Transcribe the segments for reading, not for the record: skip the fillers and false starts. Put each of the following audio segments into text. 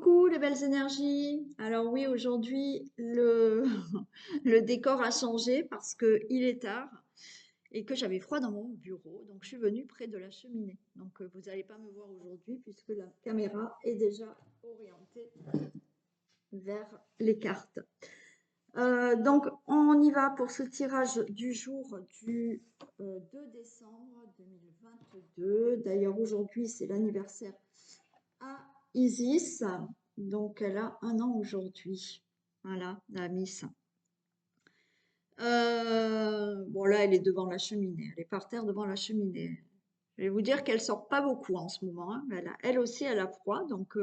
Coucou les belles énergies. Alors oui, aujourd'hui, le décor a changé parce qu'il est tard et que j'avais froid dans mon bureau. Donc je suis venue près de la cheminée. Donc vous n'allez pas me voir aujourd'hui puisque la caméra est déjà orientée vers les cartes. Donc on y va pour ce tirage du jour du 2 décembre 2022. D'ailleurs aujourd'hui c'est l'anniversaire à Isis, donc elle a un an aujourd'hui. Voilà, la Miss. Bon là, elle est devant la cheminée, elle est par terre devant la cheminée. Je vais vous dire qu'elle sort pas beaucoup en ce moment, hein. Elle aussi, elle a froid, donc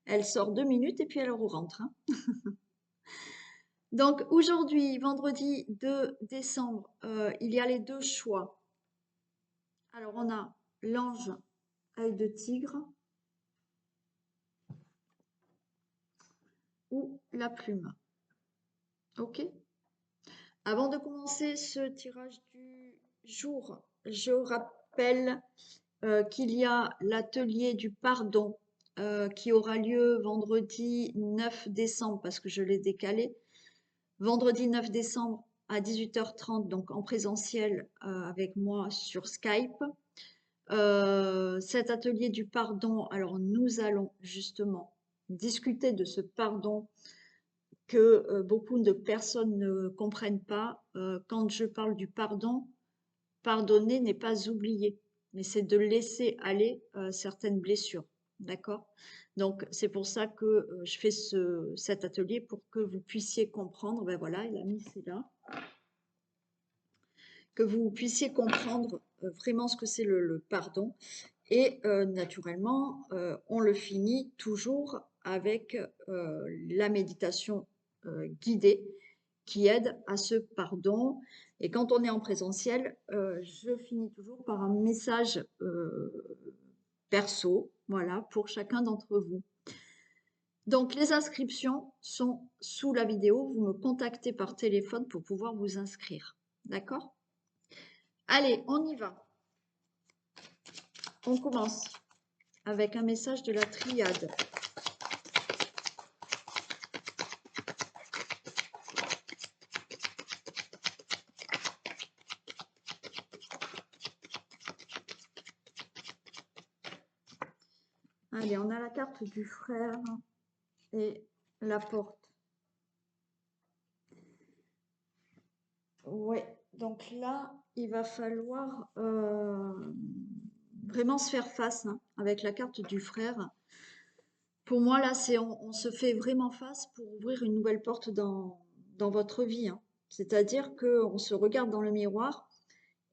elle sort 2 minutes et puis elle rentre, hein. Donc aujourd'hui, vendredi 2 décembre, il y a les deux choix. Alors on a l'ange œil de tigre ou la plume. Ok? Avant de commencer ce tirage du jour, je rappelle qu'il y a l'atelier du pardon qui aura lieu vendredi 9 décembre, parce que je l'ai décalé, vendredi 9 décembre à 18h30, donc en présentiel avec moi sur Skype. Cet atelier du pardon, alors nous allons justement discuter de ce pardon que beaucoup de personnes ne comprennent pas. Quand je parle du pardon, pardonner n'est pas oublier, mais c'est de laisser aller certaines blessures. D'accord? Donc, c'est pour ça que je fais cet atelier pour que vous puissiez comprendre. Ben voilà, il a mis c'est là. Que vous puissiez comprendre vraiment ce que c'est le pardon. Et naturellement, on le finit toujours avec la méditation guidée qui aide à ce pardon. Et quand on est en présentiel, je finis toujours par un message perso, voilà, pour chacun d'entre vous. Donc, les inscriptions sont sous la vidéo. Vous me contactez par téléphone pour pouvoir vous inscrire. D'accord? Allez, on y va. On commence avec un message de la triade. Allez, on a la carte du frère et la porte. Ouais, donc là, il va falloir vraiment se faire face avec la carte du frère. Pour moi, là, c'est on se fait vraiment face pour ouvrir une nouvelle porte dans votre vie, hein. C'est-à-dire qu'on se regarde dans le miroir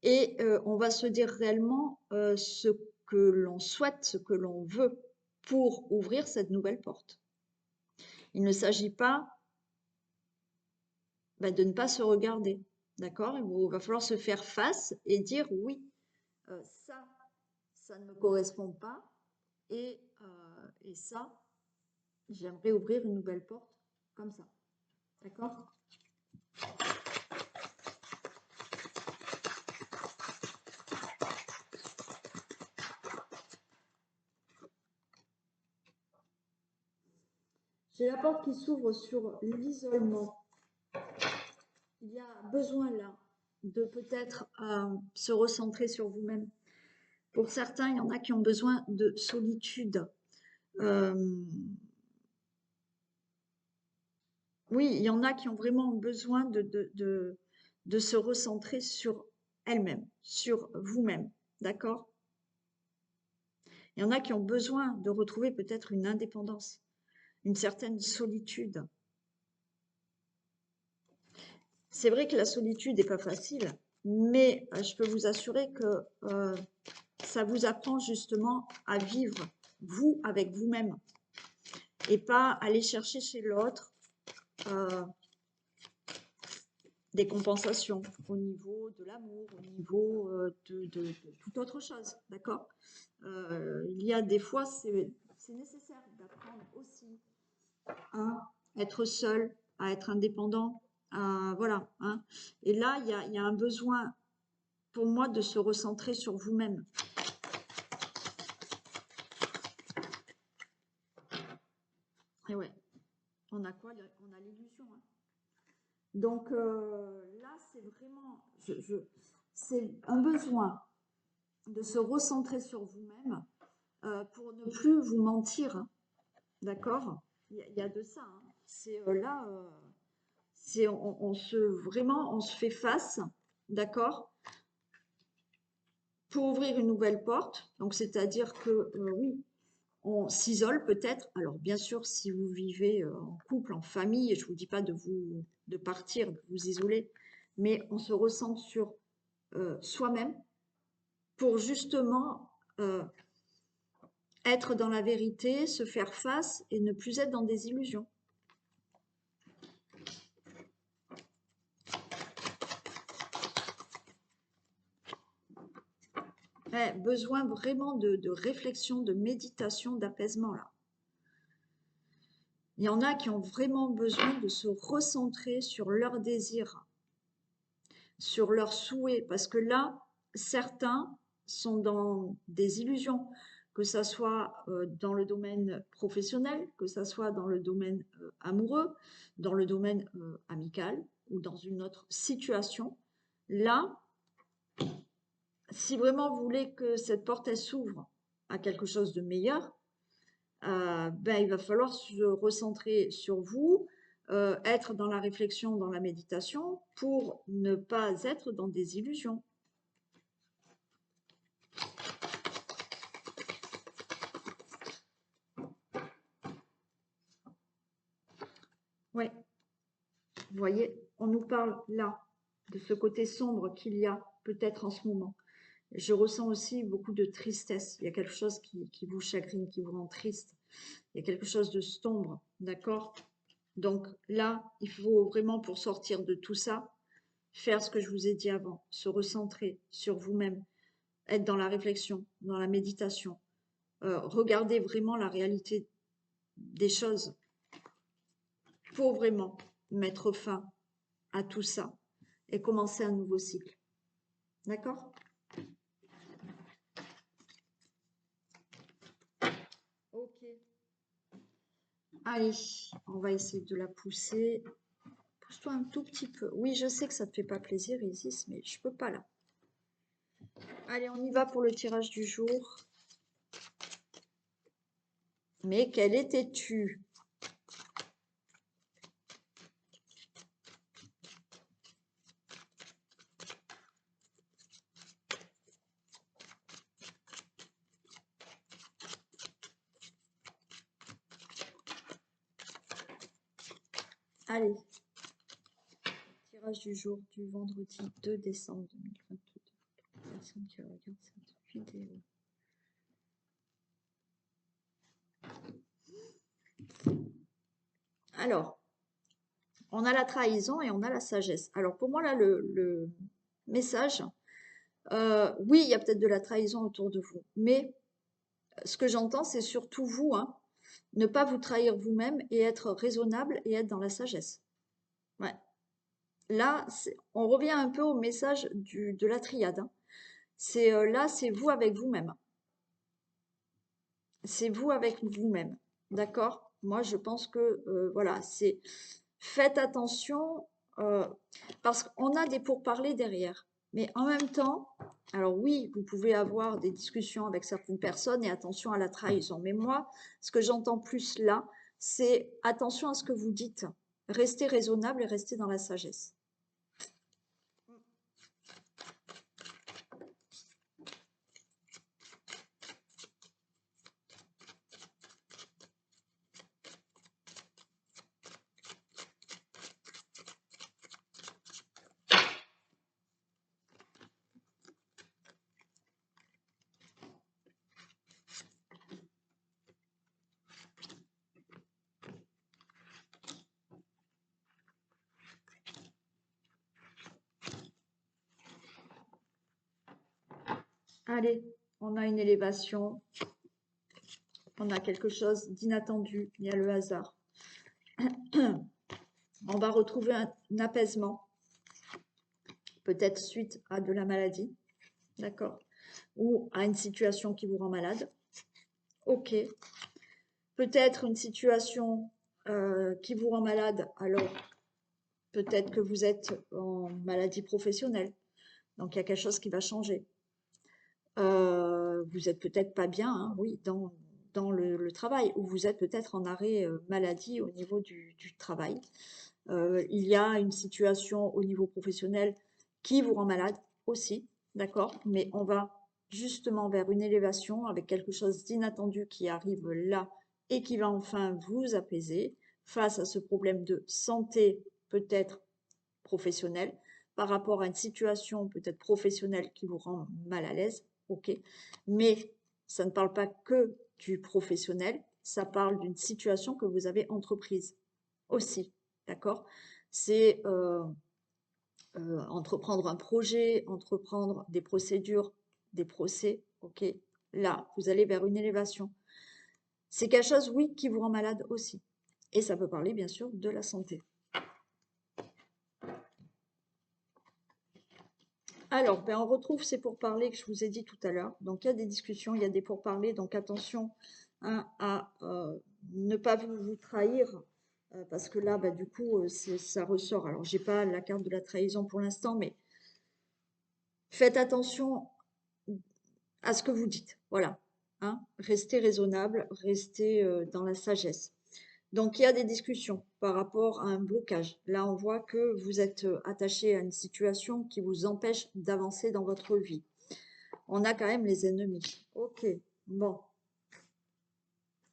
et on va se dire réellement ce que l'on souhaite, ce que l'on veut pour ouvrir cette nouvelle porte. Il ne s'agit pas de ne pas se regarder, d'accord? Il va falloir se faire face et dire oui, ça ne me correspond pas et ça, j'aimerais ouvrir une nouvelle porte comme ça, d'accord? J'ai la porte qui s'ouvre sur l'isolement. Il y a besoin là de peut-être se recentrer sur vous-même. Pour certains, il y en a qui ont besoin de solitude. Oui, il y en a qui ont vraiment besoin de se recentrer sur elles-mêmes, sur vous-même, d'accord? Il y en a qui ont besoin de retrouver peut-être une indépendance, une certaine solitude. C'est vrai que la solitude n'est pas facile, mais je peux vous assurer que ça vous apprend justement à vivre, vous, avec vous-même, et pas aller chercher chez l'autre des compensations au niveau de l'amour, au niveau de toute autre chose, d'accord? Il y a des fois, c'est nécessaire d'apprendre aussi à être seul, à être indépendant, voilà, hein. Et là, il y a un besoin pour moi de se recentrer sur vous-même. Et ouais, on a quoi? On a l'illusion, hein. Donc là, c'est vraiment, c'est un besoin de se recentrer sur vous-même pour ne plus vous mentir, hein. D'accord? Il y a de ça, hein. C'est là, c'est vraiment, on se fait face, d'accord? Pour ouvrir une nouvelle porte. Donc, c'est-à-dire que oui, on s'isole peut-être. Alors, bien sûr, si vous vivez en couple, en famille, je ne vous dis pas de partir, de vous isoler, mais on se ressent sur soi-même pour justement être dans la vérité, se faire face et ne plus être dans des illusions. Ouais, besoin vraiment de réflexion, de méditation, d'apaisement là. Il y en a qui ont vraiment besoin de se recentrer sur leurs désirs, sur leurs souhaits, parce que là, certains sont dans des illusions, que ça soit dans le domaine professionnel, que ça soit dans le domaine amoureux, dans le domaine amical ou dans une autre situation. Là, si vraiment vous voulez que cette porte elle s'ouvre à quelque chose de meilleur, ben, il va falloir se recentrer sur vous, être dans la réflexion, dans la méditation, pour ne pas être dans des illusions. Oui, vous voyez, on nous parle là de ce côté sombre qu'il y a peut-être en ce moment. Je ressens aussi beaucoup de tristesse. Il y a quelque chose qui vous chagrine, qui vous rend triste. Il y a quelque chose de sombre, d'accord? Donc là, il faut vraiment, pour sortir de tout ça, faire ce que je vous ai dit avant, se recentrer sur vous-même, être dans la réflexion, dans la méditation, regarder vraiment la réalité des choses pour vraiment mettre fin à tout ça et commencer un nouveau cycle. D'accord? Ok. Allez, on va essayer de la pousser. Pousse-toi un tout petit peu. Oui, je sais que ça ne te fait pas plaisir, Isis, mais je peux pas là. Allez, on y va pour le tirage du jour. Mais quel étais-tu? Allez, tirage du jour du vendredi 2 décembre 2022. Personne qui regarde cette vidéo. Alors, on a la trahison et on a la sagesse. Alors pour moi, là, le message, oui, il y a peut-être de la trahison autour de vous, mais ce que j'entends, c'est surtout vous, hein, ne pas vous trahir vous-même et être raisonnable et être dans la sagesse. Ouais. Là, on revient un peu au message de la triade, hein. C'est là, c'est vous avec vous-même. C'est vous avec vous-même. D'accord? Moi, je pense que voilà, c'est faites attention parce qu'on a des pourparlers derrière. Mais en même temps, alors oui, vous pouvez avoir des discussions avec certaines personnes et attention à la trahison. Mais moi, ce que j'entends plus là, c'est attention à ce que vous dites. Restez raisonnable et restez dans la sagesse. Allez, on a une élévation, on a quelque chose d'inattendu, il y a le hasard. On va retrouver un apaisement, peut-être suite à de la maladie, d'accord? Ou à une situation qui vous rend malade. Ok. Peut-être une situation qui vous rend malade, alors peut-être que vous êtes en maladie professionnelle. Donc, il y a quelque chose qui va changer. Vous êtes peut-être pas bien, hein, oui, dans le travail, ou vous êtes peut-être en arrêt maladie au niveau du travail. Il y a une situation au niveau professionnel qui vous rend malade aussi, d'accord? Mais on va justement vers une élévation avec quelque chose d'inattendu qui arrive là et qui va enfin vous apaiser face à ce problème de santé peut-être professionnelle par rapport à une situation peut-être professionnelle qui vous rend mal à l'aise, ok? Mais ça ne parle pas que du professionnel, ça parle d'une situation que vous avez entreprise aussi, d'accord? C'est entreprendre un projet, entreprendre des procédures, des procès, ok? Là, vous allez vers une élévation. C'est quelque chose, oui, qui vous rend malade aussi. Et ça peut parler, bien sûr, de la santé. Alors, ben, on retrouve ces pourparlers que je vous ai dit tout à l'heure. Donc, il y a des discussions, il y a des pourparlers. Donc, attention hein, à ne pas vous trahir. Parce que là, bah, du coup, ça ressort. Alors, j'ai pas la carte de la trahison pour l'instant, mais faites attention à ce que vous dites. Voilà. Hein. Restez raisonnable, restez dans la sagesse. Donc, il y a des discussions par rapport à un blocage. Là, on voit que vous êtes attaché à une situation qui vous empêche d'avancer dans votre vie. On a quand même les ennemis. Ok, bon.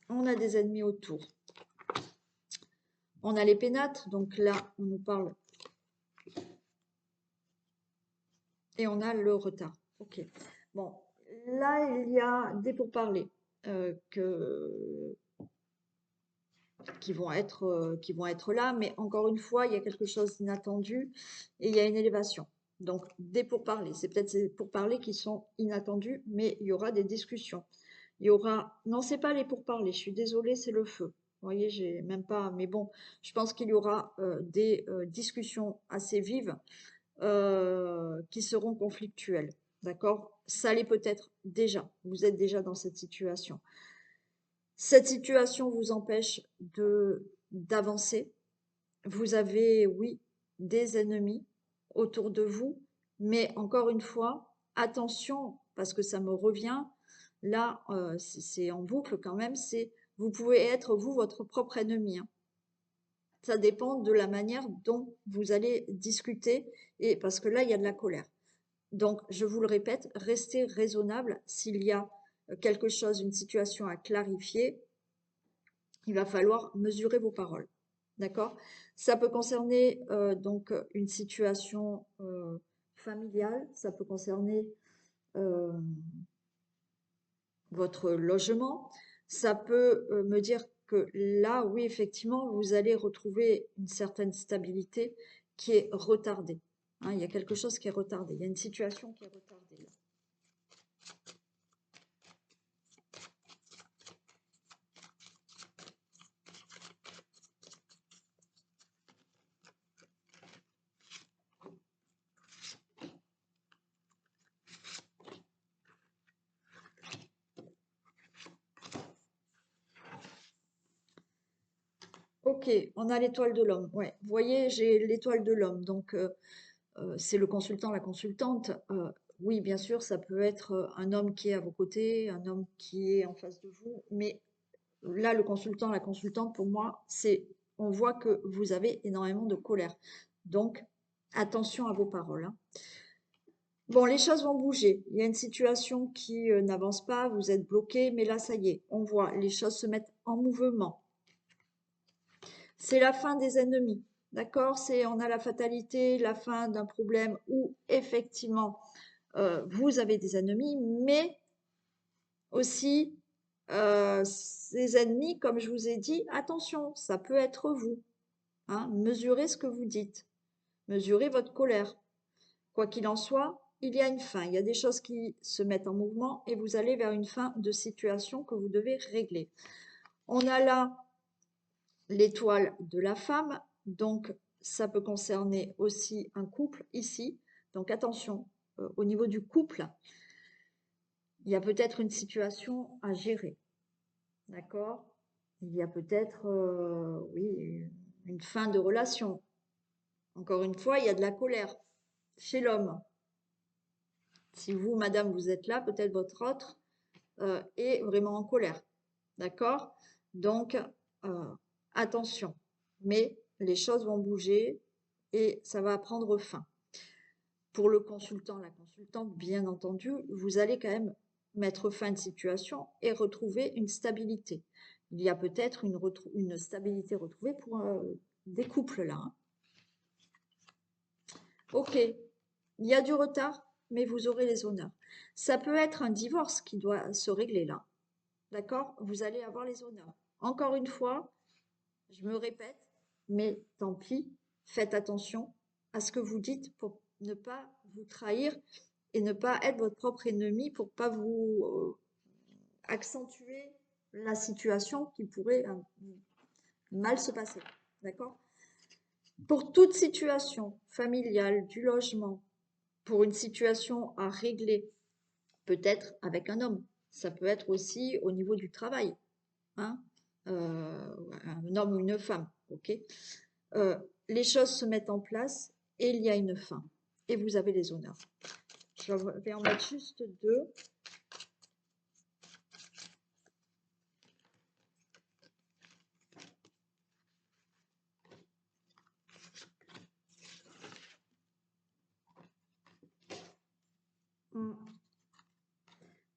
On a des ennemis autour. On a les pénates, donc là, on nous parle. Et on a le retard. Ok. Bon, là, il y a des pourparlers qui vont être là, mais encore une fois, il y a quelque chose d'inattendu et il y a une élévation. Donc, des pourparlers. C'est peut-être ces pourparlers qui sont inattendus, mais il y aura des discussions. Il y aura... Non, c'est pas les pourparlers, je suis désolée, c'est le feu. Vous voyez, j'ai même pas... Mais bon, je pense qu'il y aura des discussions assez vives qui seront conflictuelles. D'accord? Ça l'est peut-être déjà. Vous êtes déjà dans cette situation. Cette situation vous empêche d'avancer. Vous avez, oui, des ennemis autour de vous, mais encore une fois, attention, parce que ça me revient, là, c'est en boucle quand même, c'est vous pouvez être, vous, votre propre ennemi. Hein. Ça dépend de la manière dont vous allez discuter, et parce que là, il y a de la colère. Donc, je vous le répète, restez raisonnable s'il y a quelque chose, une situation à clarifier, il va falloir mesurer vos paroles. D'accord? Ça peut concerner donc une situation familiale, ça peut concerner euh, votre logement, ça peut me dire que là, oui, effectivement, vous allez retrouver une certaine stabilité qui est retardée. Hein, il y a quelque chose qui est retardé, il y a une situation qui est retardée. Là. Ok, on a l'étoile de l'homme. Ouais, vous voyez, j'ai l'étoile de l'homme. Donc, c'est le consultant, la consultante. Oui, bien sûr, ça peut être un homme qui est à vos côtés, un homme qui est en face de vous. Mais là, le consultant, la consultante, pour moi, on voit que vous avez énormément de colère. Donc, attention à vos paroles. Hein. Bon, les choses vont bouger. Il y a une situation qui n'avance pas, vous êtes bloqué, mais là, ça y est, on voit, les choses se mettent en mouvement. C'est la fin des ennemis, d'accord? On a la fatalité, la fin d'un problème où effectivement vous avez des ennemis, mais aussi ces ennemis, comme je vous ai dit, attention, ça peut être vous. Hein, mesurez ce que vous dites, mesurez votre colère. Quoi qu'il en soit, il y a une fin, il y a des choses qui se mettent en mouvement et vous allez vers une fin de situation que vous devez régler. On a là l'étoile de la femme, donc ça peut concerner aussi un couple ici. Donc attention, au niveau du couple, il y a peut-être une situation à gérer. D'accord? Il y a peut-être, oui, une fin de relation. Encore une fois, il y a de la colère chez l'homme. Si vous, madame, vous êtes là, peut-être votre autre est vraiment en colère. D'accord? Donc, attention. Mais les choses vont bouger et ça va prendre fin. Pour le consultant, la consultante, bien entendu, vous allez quand même mettre fin à une situation et retrouver une stabilité. Il y a peut-être une stabilité retrouvée pour des couples là. Hein. Ok, il y a du retard, mais vous aurez les honneurs. Ça peut être un divorce qui doit se régler là. D'accord? Vous allez avoir les honneurs. Encore une fois, je me répète, mais tant pis, faites attention à ce que vous dites pour ne pas vous trahir et ne pas être votre propre ennemi pour pas vous accentuer la situation qui pourrait mal se passer. D'accord? Pour toute situation familiale, du logement, pour une situation à régler, peut-être avec un homme, ça peut être aussi au niveau du travail, hein, un homme ou une femme, ok. Les choses se mettent en place et il y a une fin. Et vous avez les honneurs. Je vais en mettre juste deux.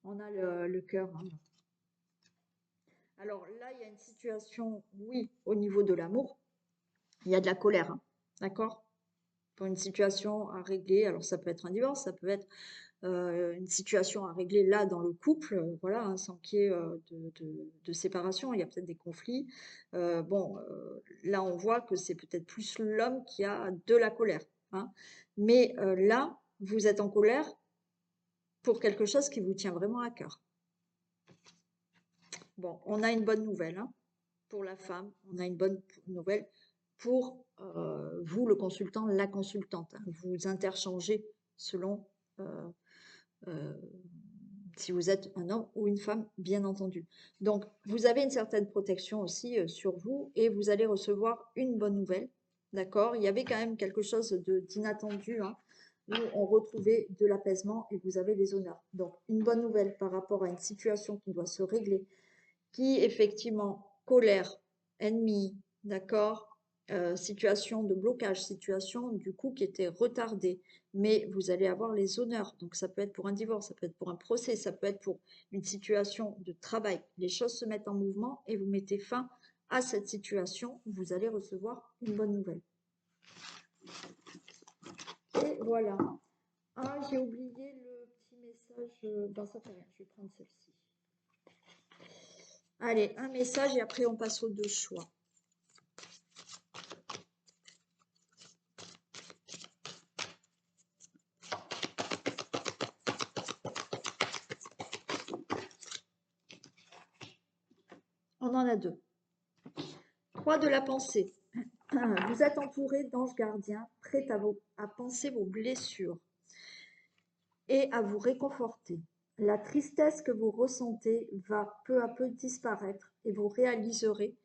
On a le cœur. Hein. Alors là, il y a une situation, oui, au niveau de l'amour, il y a de la colère, hein, d'accord? Pour une situation à régler, alors ça peut être un divorce, ça peut être une situation à régler là dans le couple, voilà, hein, sans qu'il y ait de séparation, il y a peut-être des conflits. Bon, là on voit que c'est peut-être plus l'homme qui a de la colère. Hein. Mais là, vous êtes en colère pour quelque chose qui vous tient vraiment à cœur. Bon, on a une bonne nouvelle hein, pour la femme, on a une bonne nouvelle pour vous, le consultant, la consultante. Hein. Vous interchangez selon si vous êtes un homme ou une femme, bien entendu. Donc, vous avez une certaine protection aussi sur vous et vous allez recevoir une bonne nouvelle. D'accord? Il y avait quand même quelque chose d'inattendu hein, où on retrouvait de l'apaisement et vous avez les honneurs. Donc, une bonne nouvelle par rapport à une situation qui doit se régler, qui effectivement, colère, ennemi, d'accord? Situation de blocage, situation du coup qui était retardée, mais vous allez avoir les honneurs. Donc ça peut être pour un divorce, ça peut être pour un procès, ça peut être pour une situation de travail. Les choses se mettent en mouvement et vous mettez fin à cette situation. Vous allez recevoir une bonne nouvelle. Et voilà. Ah, j'ai oublié le petit message. Ben, ça fait rien, je vais prendre celle-ci. Allez, un message et après on passe aux deux choix. On en a deux. 3 de la pensée. Vous êtes entouré d'anges gardiens, prêts à penser vos blessures et à vous réconforter. La tristesse que vous ressentez va peu à peu disparaître et vous réaliserez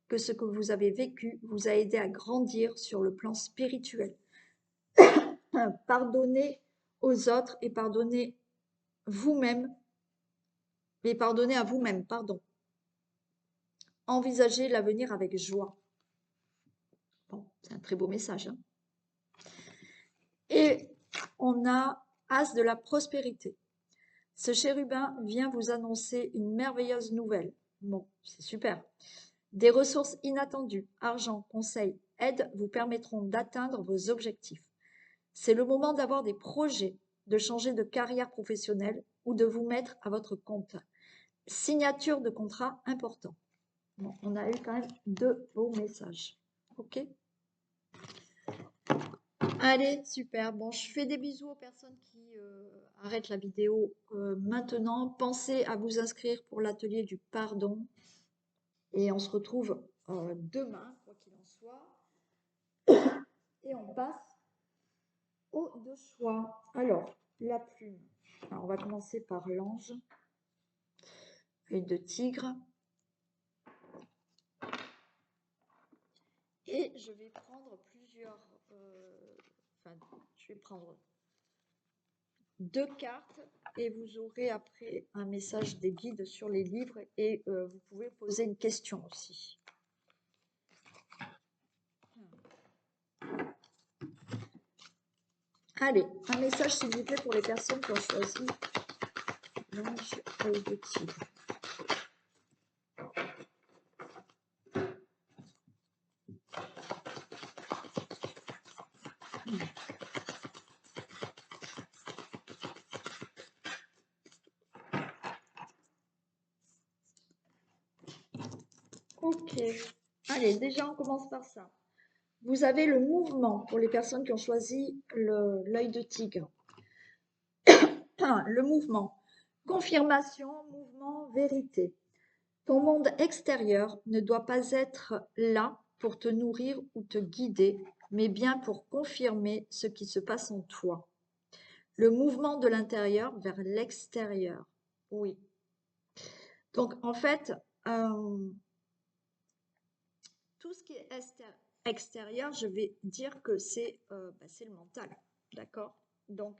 que ce que vous avez vécu vous a aidé à grandir sur le plan spirituel. Pardonnez aux autres et pardonnez vous-même, et pardonnez à vous-même, pardon. Envisagez l'avenir avec joie. Bon, c'est un très beau message. Hein. Et on a As de la prospérité. Ce chérubin vient vous annoncer une merveilleuse nouvelle. Bon, c'est super. Des ressources inattendues, argent, conseils, aides vous permettront d'atteindre vos objectifs. C'est le moment d'avoir des projets, de changer de carrière professionnelle ou de vous mettre à votre compte. Signature de contrat important. Bon, on a eu quand même 2 beaux messages. Ok ? Allez, super. Bon, je fais des bisous aux personnes qui arrêtent la vidéo maintenant. Pensez à vous inscrire pour l'atelier du pardon. Et on se retrouve demain, quoi qu'il en soit. Et on passe aux deux choix. Alors, la plume. Alors, on va commencer par l'ange. Œil de tigre. Et je vais prendre je vais prendre 2 cartes et vous aurez après un message des guides sur les livres et vous pouvez poser une question aussi. Allez, un message s'il vous plaît pour les personnes qui ont choisi l'ange œil de tigre. Ok, allez, déjà on commence par ça. Vous avez le mouvement pour les personnes qui ont choisi l'œil de tigre. Le mouvement. Confirmation, mouvement, vérité. Ton monde extérieur ne doit pas être là pour te nourrir ou te guider, mais bien pour confirmer ce qui se passe en toi. Le mouvement de l'intérieur vers l'extérieur. Oui. Donc, en fait, tout ce qui est extérieur, je vais dire que c'est le mental. D'accord? Donc,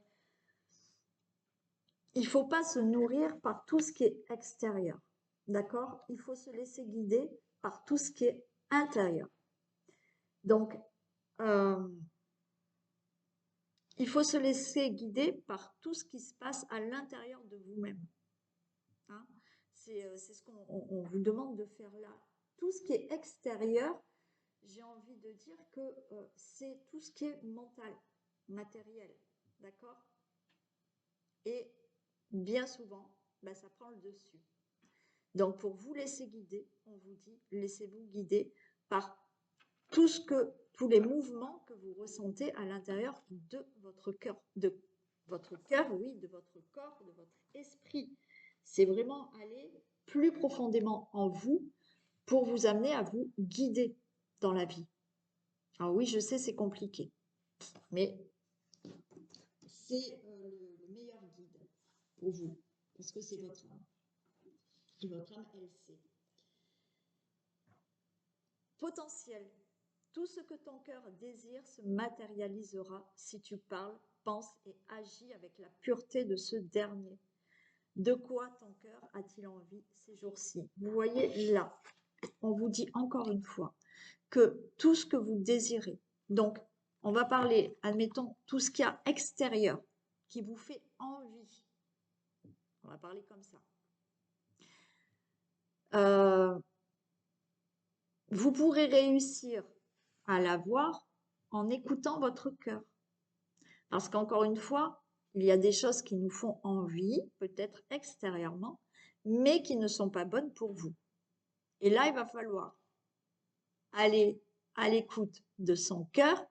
il ne faut pas se nourrir par tout ce qui est extérieur. D'accord? Il faut se laisser guider par tout ce qui est intérieur. Donc, il faut se laisser guider par tout ce qui se passe à l'intérieur de vous-même. Hein? C'est ce qu'on vous demande de faire là. Tout ce qui est extérieur, j'ai envie de dire que c'est tout ce qui est mental, matériel. D'accord? Et bien souvent, ça prend le dessus. Donc, pour vous laisser guider, on vous dit, laissez-vous guider par tous les mouvements que vous ressentez à l'intérieur de votre cœur, de votre corps, de votre esprit. C'est vraiment aller plus profondément en vous pour vous amener à vous guider dans la vie. Alors oui, je sais, c'est compliqué, mais c'est le meilleur guide pour vous, parce que c'est votre âme. Et votre âme, elle sait. Potentiel. Tout ce que ton cœur désire se matérialisera si tu parles, penses et agis avec la pureté de ce dernier. De quoi ton cœur a-t-il envie ces jours-ci? Vous voyez là, on vous dit encore une fois que tout ce que vous désirez, donc on va parler, admettons, tout ce qu'il y a extérieur qui vous fait envie. On va parler comme ça. Vous pourrez réussir à l'avoir en écoutant votre cœur. Parce qu'encore une fois, il y a des choses qui nous font envie, peut-être extérieurement, mais qui ne sont pas bonnes pour vous. Et là, il va falloir aller à l'écoute de son cœur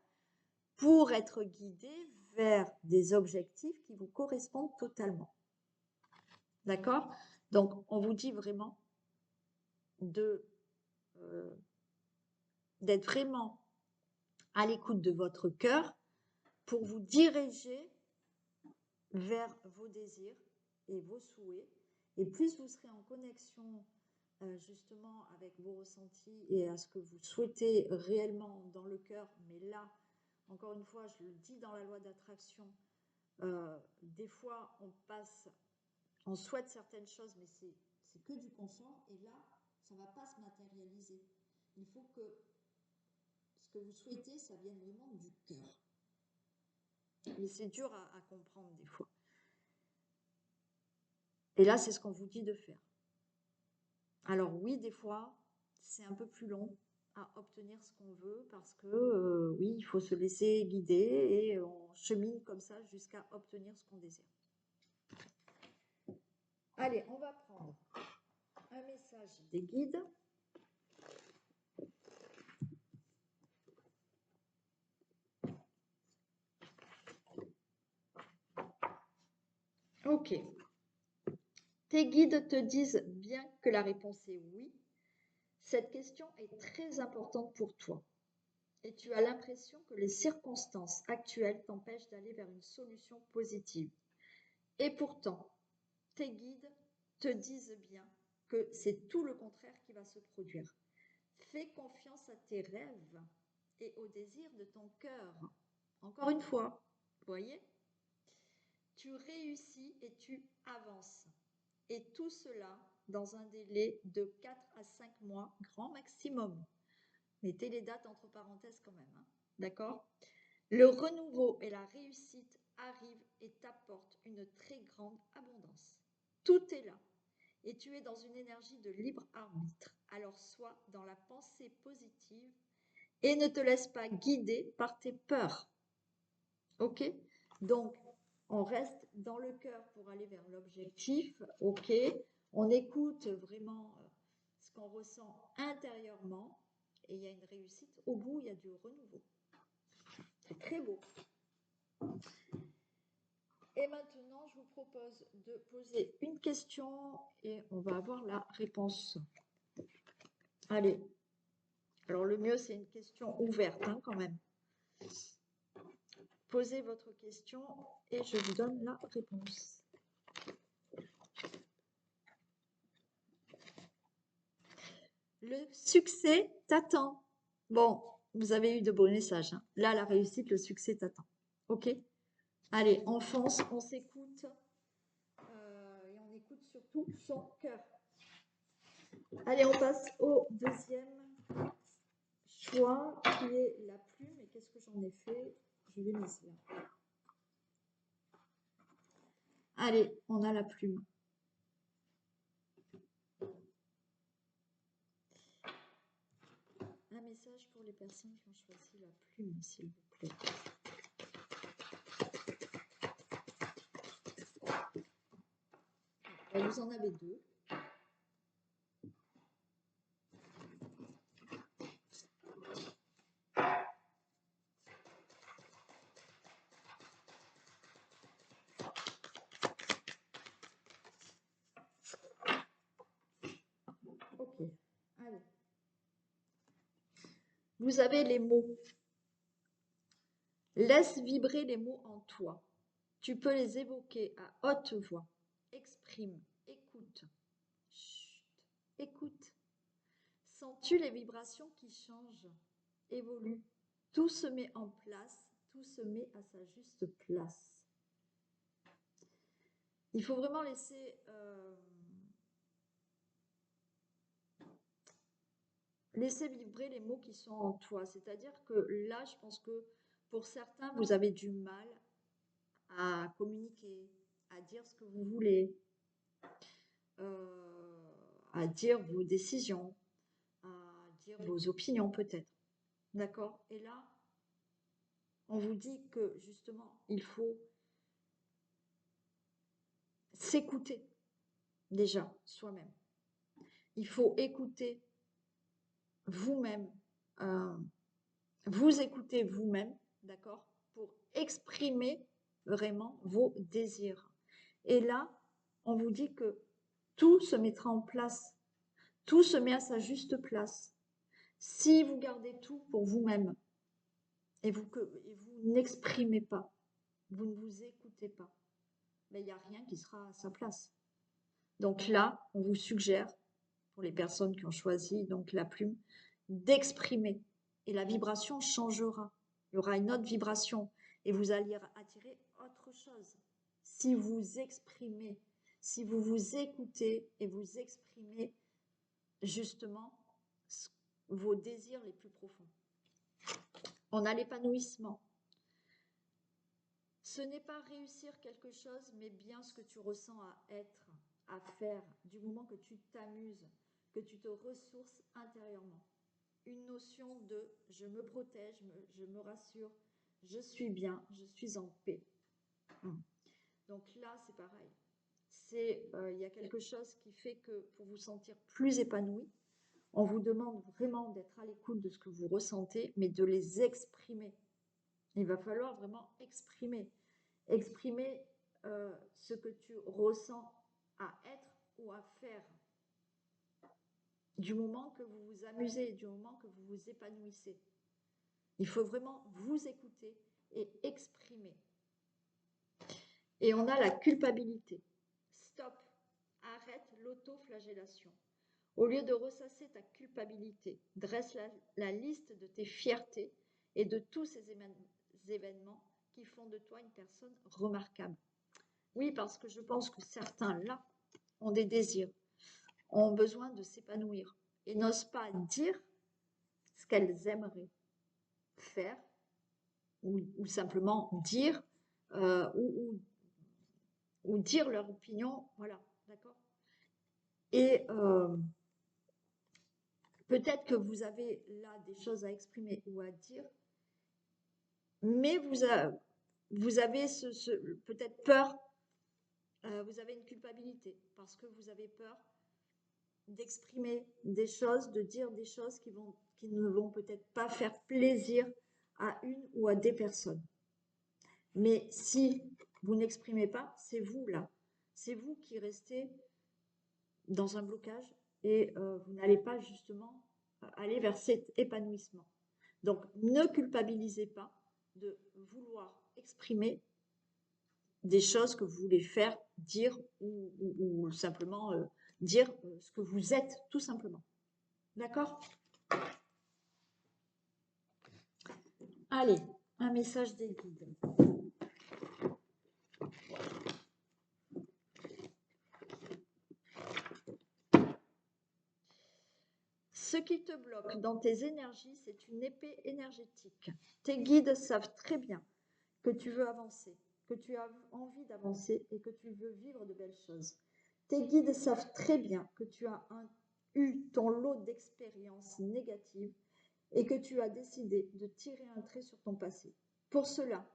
pour être guidé vers des objectifs qui vous correspondent totalement. D'accord? Donc, on vous dit vraiment d'être vraiment à l'écoute de votre cœur pour vous diriger vers vos désirs et vos souhaits. Et plus vous serez en connexion justement avec vos ressentis et à ce que vous souhaitez réellement dans le cœur, mais là, encore une fois, je le dis dans la loi d'attraction, des fois on souhaite certaines choses, mais c'est que du confort, et là, ça ne va pas se matérialiser. Il faut que ce que vous souhaitez, ça vienne vraiment du cœur. Mais c'est dur à comprendre des fois. Et là, c'est ce qu'on vous dit de faire. Alors oui, des fois, c'est un peu plus long à obtenir ce qu'on veut parce que oui, il faut se laisser guider et on chemine comme ça jusqu'à obtenir ce qu'on désire. Allez, on va prendre un message des guides. Ok. Tes guides te disent bien que la réponse est oui. Cette question est très importante pour toi. Et tu as l'impression que les circonstances actuelles t'empêchent d'aller vers une solution positive. Et pourtant, tes guides te disent bien que c'est tout le contraire qui va se produire. Fais confiance à tes rêves et au désir de ton cœur. Encore une fois, vous voyez? Tu réussis et tu avances. Et tout cela dans un délai de 4 à 5 mois, grand maximum. Mettez les dates entre parenthèses quand même, hein, d'accord? Le renouveau et la réussite arrivent et t'apportent une très grande abondance. Tout est là. Et tu es dans une énergie de libre arbitre. Alors sois dans la pensée positive et ne te laisse pas guider par tes peurs. Ok? Donc, on reste dans le cœur pour aller vers l'objectif. Ok? On écoute vraiment ce qu'on ressent intérieurement et il y a une réussite. Au bout, il y a du renouveau. C'est très beau. Et maintenant, je vous propose de poser une question et on va avoir la réponse. Allez. Alors, le mieux, c'est une question ouverte, hein, quand même. Posez votre question et je vous donne la réponse. Le succès t'attend. Bon, vous avez eu de beaux messages, hein. Là, la réussite, le succès t'attend. Ok? Allez, on fonce, on s'écoute. Et on écoute surtout son cœur. Allez, on passe au deuxième choix qui est la plume. Et qu'est-ce que j'en ai fait? Je l'ai mise là. Allez, on a la plume. Un message pour les personnes qui ont choisi la plume, s'il vous plaît. Vous en avez deux. Ok, allez. Vous avez les mots. Laisse vibrer les mots en toi. Tu peux les évoquer à haute voix. Exprime, écoute. Chut, écoute. Sens-tu les vibrations qui changent, évoluent? Tout se met en place, tout se met à sa juste place. Il faut vraiment laisser vibrer les mots qui sont en toi. C'est-à-dire que là, je pense que pour certains, vous avez du mal à communiquer, à dire ce que vous voulez, à dire vos décisions, à dire vos opinions peut-être. D'accord? Et là, on vous dit que justement, il faut s'écouter déjà soi-même. Il faut écouter vous-même, vous écouter vous-même, d'accord? Pour exprimer vraiment vos désirs. Et là, on vous dit que tout se mettra en place. Tout se met à sa juste place. Si vous gardez tout pour vous-même et vous n'exprimez pas, vous ne vous écoutez pas, mais il n'y a rien qui sera à sa place. Donc là, on vous suggère, pour les personnes qui ont choisi donc la plume, d'exprimer. Et la vibration changera. Il y aura une autre vibration et vous allez attirer autre chose. Si vous exprimez, si vous vous écoutez et vous exprimez justement vos désirs les plus profonds. On a l'épanouissement. Ce n'est pas réussir quelque chose, mais bien ce que tu ressens à être, à faire, du moment que tu t'amuses, que tu te ressources intérieurement. Une notion de je me protège, je me rassure, je suis bien, je suis en paix. Donc là, c'est pareil. Il y a quelque chose qui fait que pour vous sentir plus épanoui, on vous demande vraiment d'être à l'écoute de ce que vous ressentez, mais de les exprimer. Il va falloir vraiment exprimer. Exprimer ce que tu ressens à être ou à faire. Du moment que vous vous amusez, du moment que vous vous épanouissez. Il faut vraiment vous écouter et exprimer. Et on a la culpabilité. Stop, arrête l'autoflagellation. Au lieu de ressasser ta culpabilité, dresse la liste de tes fiertés et de tous ces événements qui font de toi une personne remarquable. Oui, parce que je pense que certains, là, ont des désirs, ont besoin de s'épanouir et n'osent pas dire ce qu'elles aimeraient faire ou simplement dire ou dire leur opinion, voilà, d'accord. Et peut-être que vous avez là des choses à exprimer ou à dire, mais vous avez peut-être peur, vous avez une culpabilité parce que vous avez peur d'exprimer des choses, de dire des choses qui ne vont peut-être pas faire plaisir à une ou à des personnes. Mais si vous n'exprimez pas, c'est vous là. C'est vous qui restez dans un blocage et vous n'allez pas justement aller vers cet épanouissement. Donc, ne culpabilisez pas de vouloir exprimer des choses que vous voulez faire, dire ou simplement dire ce que vous êtes, tout simplement. D'accord? Allez, un message des guides. Ce qui te bloque dans tes énergies, c'est une épée énergétique. Tes guides savent très bien que tu veux avancer, que tu as envie d'avancer et que tu veux vivre de belles choses. Tes guides savent très bien que tu as eu ton lot d'expériences négatives et que tu as décidé de tirer un trait sur ton passé. Pour cela,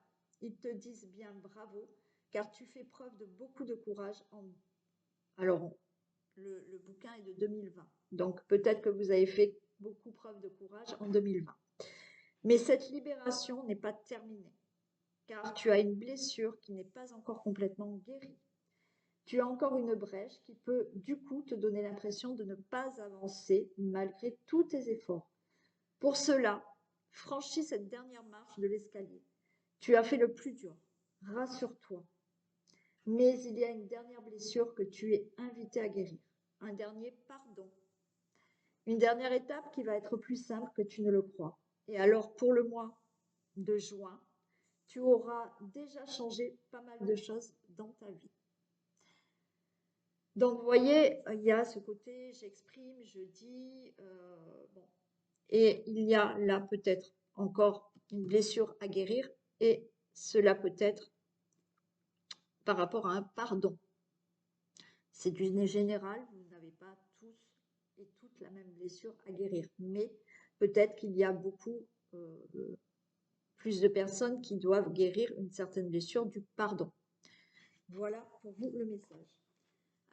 ils te disent bien bravo, car tu fais preuve de beaucoup de courage. Alors, le bouquin est de 2020, donc peut-être que vous avez fait beaucoup preuve de courage en 2020. Mais cette libération n'est pas terminée, car tu as une blessure qui n'est pas encore complètement guérie. Tu as encore une brèche qui peut du coup te donner l'impression de ne pas avancer malgré tous tes efforts. Pour cela, franchis cette dernière marche de l'escalier. Tu as fait le plus dur, rassure-toi. Mais il y a une dernière blessure que tu es invité à guérir, un dernier pardon. Une dernière étape qui va être plus simple que tu ne le crois. Et alors pour le mois de juin, tu auras déjà changé pas mal de choses dans ta vie. Donc, vous voyez, il y a ce côté, j'exprime, je dis, bon. Et il y a là peut-être encore une blessure à guérir et cela peut être par rapport à un pardon. C'est du général, vous n'avez pas tous et toutes la même blessure à guérir, mais peut-être qu'il y a beaucoup plus de personnes qui doivent guérir une certaine blessure du pardon. Voilà pour vous le message.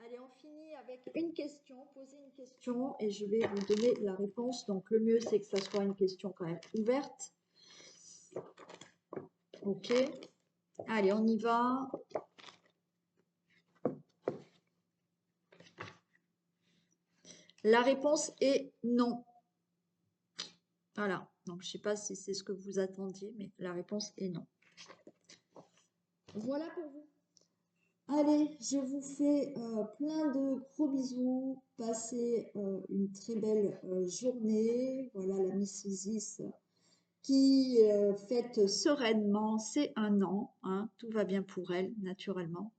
Allez, on finit avec une question. Posez une question et je vais vous donner la réponse. Donc, le mieux, c'est que ça soit une question quand même ouverte. Ok. Allez, on y va. La réponse est non. Voilà. Donc, je ne sais pas si c'est ce que vous attendiez, mais la réponse est non. Voilà pour vous. Allez, je vous fais plein de gros bisous. Passez une très belle journée. Voilà la Miss Isis qui fête sereinement ses 1 an. Hein, tout va bien pour elle, naturellement.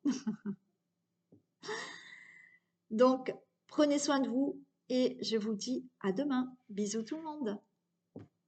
Donc, prenez soin de vous et je vous dis à demain. Bisous tout le monde.